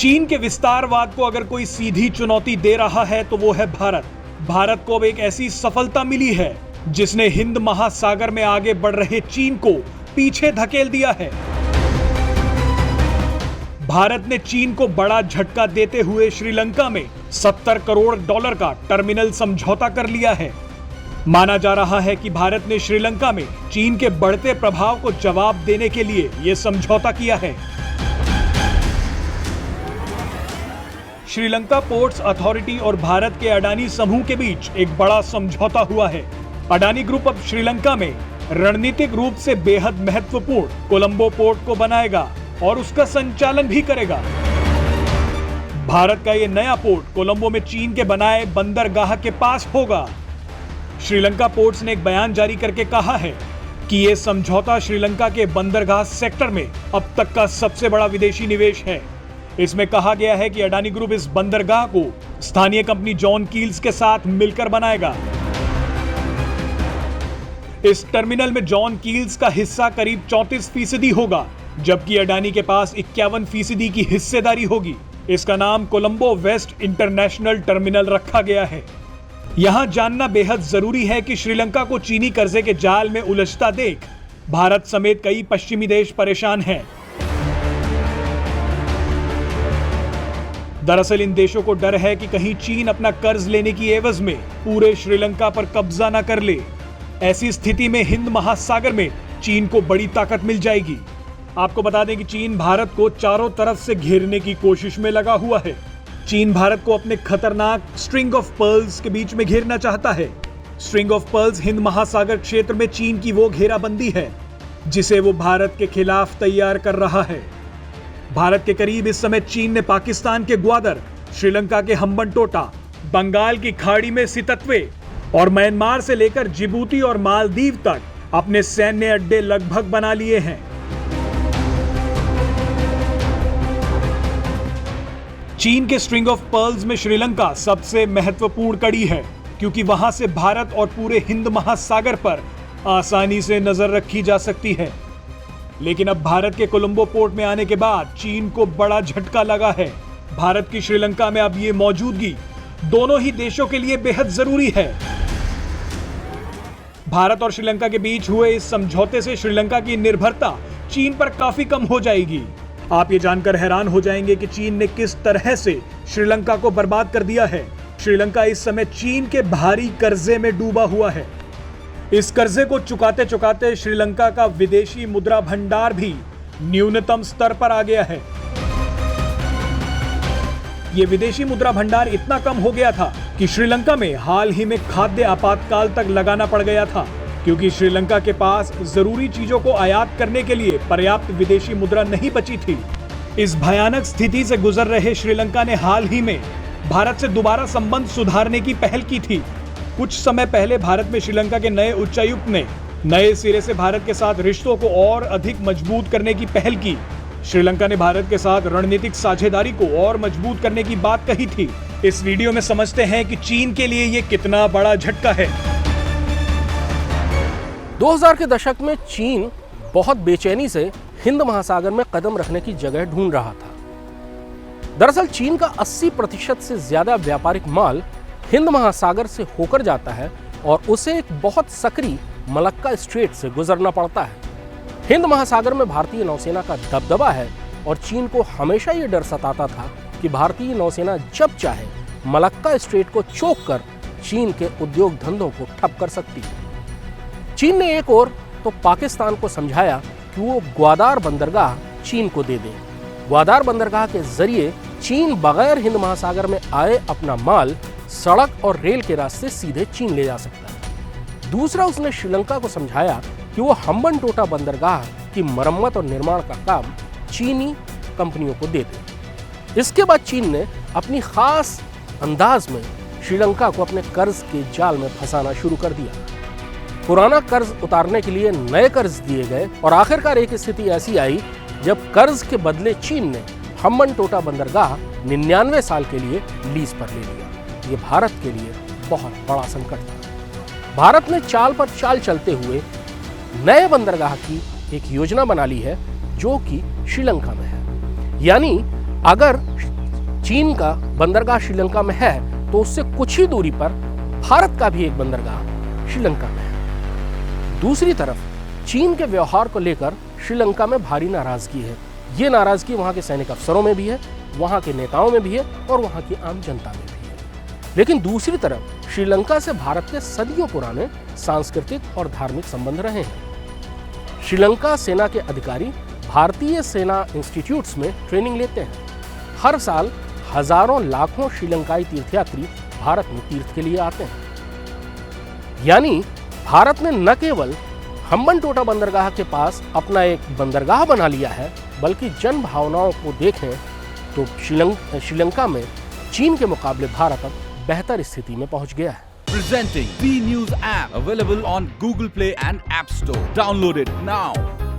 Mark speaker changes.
Speaker 1: चीन के विस्तारवाद को अगर कोई सीधी चुनौती दे रहा है तो वो है भारत। भारत को अब एक ऐसी सफलता मिली है जिसने हिंद महासागर में आगे बढ़ रहे चीन को पीछे धकेल दिया है। भारत ने चीन को बड़ा झटका देते हुए श्रीलंका में $70 करोड़ का टर्मिनल समझौता कर लिया है। माना जा रहा है कि भारत ने श्रीलंका में चीन के बढ़ते प्रभाव को जवाब देने के लिए यह समझौता किया है। श्रीलंका पोर्ट्स अथॉरिटी और भारत के अडानी समूह के बीच एक बड़ा समझौता हुआ है। अडानी ग्रुप अब श्रीलंका में रणनीतिक रूप से बेहद महत्वपूर्ण कोलंबो पोर्ट को बनाएगा और उसका संचालन भी करेगा। भारत का यह नया पोर्ट कोलंबो में चीन के बनाए बंदरगाह के पास होगा। श्रीलंका पोर्ट्स ने एक बयान जारी करके कहा है कि यह समझौता श्रीलंका के बंदरगाह सेक्टर में अब तक का सबसे बड़ा विदेशी निवेश है। इसमें कहा गया है कि अडानी ग्रुप इस बंदरगाह को स्थानीय कंपनी जॉन कील्स के साथ मिलकर बनाएगा। इस टर्मिनल में जॉन कील्स का हिस्सा करीब 34% होगा, जबकि अडानी के पास 51% की हिस्सेदारी होगी। इसका नाम कोलंबो वेस्ट इंटरनेशनल टर्मिनल रखा गया है। यहां जानना बेहद जरूरी है कि श्रीलंका को चीनी कर्जे के जाल में उलझता देख भारत समेत कई पश्चिमी देश परेशान हैं। दरअसल इन देशों को डर है कि कहीं चीन अपना कर्ज लेने की एवज में पूरे श्रीलंका पर कब्जा न कर ले। ऐसी स्थिति में हिंद महासागर में चीन को बड़ी ताकत मिल जाएगी। आपको बता दें कि चीन भारत को चारों तरफ से घेरने की कोशिश में लगा हुआ है। चीन भारत को अपने खतरनाक स्ट्रिंग ऑफ पर्ल्स के बीच में घेरना चाहता है। स्ट्रिंग ऑफ पर्ल्स हिंद महासागर क्षेत्र में चीन की वो घेराबंदी है जिसे वो भारत के खिलाफ तैयार कर रहा है। भारत के करीब इस समय चीन ने पाकिस्तान के ग्वादर, श्रीलंका के हम्बनटोटा, बंगाल की खाड़ी में सितत्वे और म्यांमार से लेकर जिबूती और मालदीव तक अपने सैन्य अड्डे लगभग बना लिए हैं। चीन के स्ट्रिंग ऑफ पर्ल्स में श्रीलंका सबसे महत्वपूर्ण कड़ी है, क्योंकि वहां से भारत और पूरे हिंद महासागर पर आसानी से नजर रखी जा सकती है। लेकिन अब भारत के कोलंबो पोर्ट में आने के बाद चीन को बड़ा झटका लगा है। भारत की श्रीलंका में अब ये मौजूदगी दोनों ही देशों के लिए बेहद जरूरी है। भारत और श्रीलंका के बीच हुए इस समझौते से श्रीलंका की निर्भरता चीन पर काफी कम हो जाएगी। आप ये जानकर हैरान हो जाएंगे कि चीन ने किस तरह से श्रीलंका को बर्बाद कर दिया है। श्रीलंका इस समय चीन के भारी कर्जे में डूबा हुआ है। इस कर्जे को चुकाते चुकाते श्रीलंका का विदेशी मुद्रा भंडार भी न्यूनतम स्तर पर आ गया है। यह विदेशी मुद्रा भंडार इतना कम हो गया था कि श्रीलंका में हाल ही में खाद्य आपातकाल तक लगाना पड़ गया था, क्योंकि श्रीलंका के पास जरूरी चीजों को आयात करने के लिए पर्याप्त विदेशी मुद्रा नहीं बची थी। इस भयानक स्थिति से गुजर रहे श्रीलंका ने हाल ही में भारत से दोबारा संबंध सुधारने की पहल की थी। कुछ समय पहले भारत में श्रीलंका के नए उच्चायुक्त ने नए सिरे से भारत के साथ रिश्तों को और अधिक मजबूत करने की पहल की। श्रीलंका ने भारत के साथ रणनीतिक साझेदारी को और मजबूत करने की बात कही थी। इस वीडियो में समझते हैं कि चीन के लिए यह कितना बड़ा झटका है।
Speaker 2: 2000 के दशक में चीन बहुत बेचैनी से हिंद महासागर में कदम रखने की जगह ढूंढ रहा था। दरअसल चीन का 80% से ज्यादा व्यापारिक माल हिंद महासागर से होकर जाता है और उसे एक बहुत सक्रिय मलक्का स्ट्रेट से गुजरना पड़ता है। हिंद महासागर में भारतीय नौसेना का दबदबा है और चीन को हमेशा ये डर सताता था कि भारतीय नौसेना जब चाहे मलक्का स्ट्रेट को चौक कर चीन के उद्योग धंधों को ठप कर सकती है। चीन ने एक और तो पाकिस्तान को समझाया कि वो ग्वादार बंदरगाह चीन को दे दे। ग्वादार बंदरगाह के जरिए चीन बगैर हिंद महासागर में आए अपना माल सड़क और रेल के रास्ते सीधे चीन ले जा सकता है। दूसरा, उसने श्रीलंका को समझाया कि वो हम्बनटोटा बंदरगाह की मरम्मत और निर्माण का काम चीनी कंपनियों को दे दे। इसके बाद चीन ने अपनी खास अंदाज में श्रीलंका को अपने कर्ज के जाल में फंसाना शुरू कर दिया। पुराना कर्ज उतारने के लिए नए कर्ज दिए गए और आखिरकार एक स्थिति ऐसी आई जब कर्ज के बदले चीन ने हम्बनटोटा बंदरगाह 99 साल के लिए लीज पर ले लिया। ये भारत के लिए बहुत बड़ा संकट था। भारत ने चाल पर चाल चलते हुए नए बंदरगाह की एक योजना बना ली है जो कि श्रीलंका में है। यानी अगर चीन का बंदरगाह श्रीलंका में है तो उससे कुछ ही दूरी पर भारत का भी एक बंदरगाह श्रीलंका में है। दूसरी तरफ चीन के व्यवहार को लेकर श्रीलंका में भारी नाराजगी है। ये नाराजगी वहां के सैनिक अफसरों में भी है, वहां के नेताओं में भी है और वहां की आम जनता में भी है। लेकिन दूसरी तरफ श्रीलंका से भारत के सदियों पुराने सांस्कृतिक और धार्मिक संबंध रहे हैं। श्रीलंका सेना के अधिकारी भारतीय सेना इंस्टीट्यूट्स में ट्रेनिंग लेते हैं। हर साल हजारों लाखों श्रीलंकाई तीर्थयात्री भारत में तीर्थ के लिए आते हैं। यानी भारत ने न केवल हम्बनटोटा बंदरगाह के पास अपना एक बंदरगाह बना लिया है, बल्कि जन भावनाओं को देखें तो श्रीलंका में चीन के मुकाबले भारत अब बेहतर स्थिति में पहुंच गया है।
Speaker 3: Presenting B News app available on Google Play and App Store. Download it now.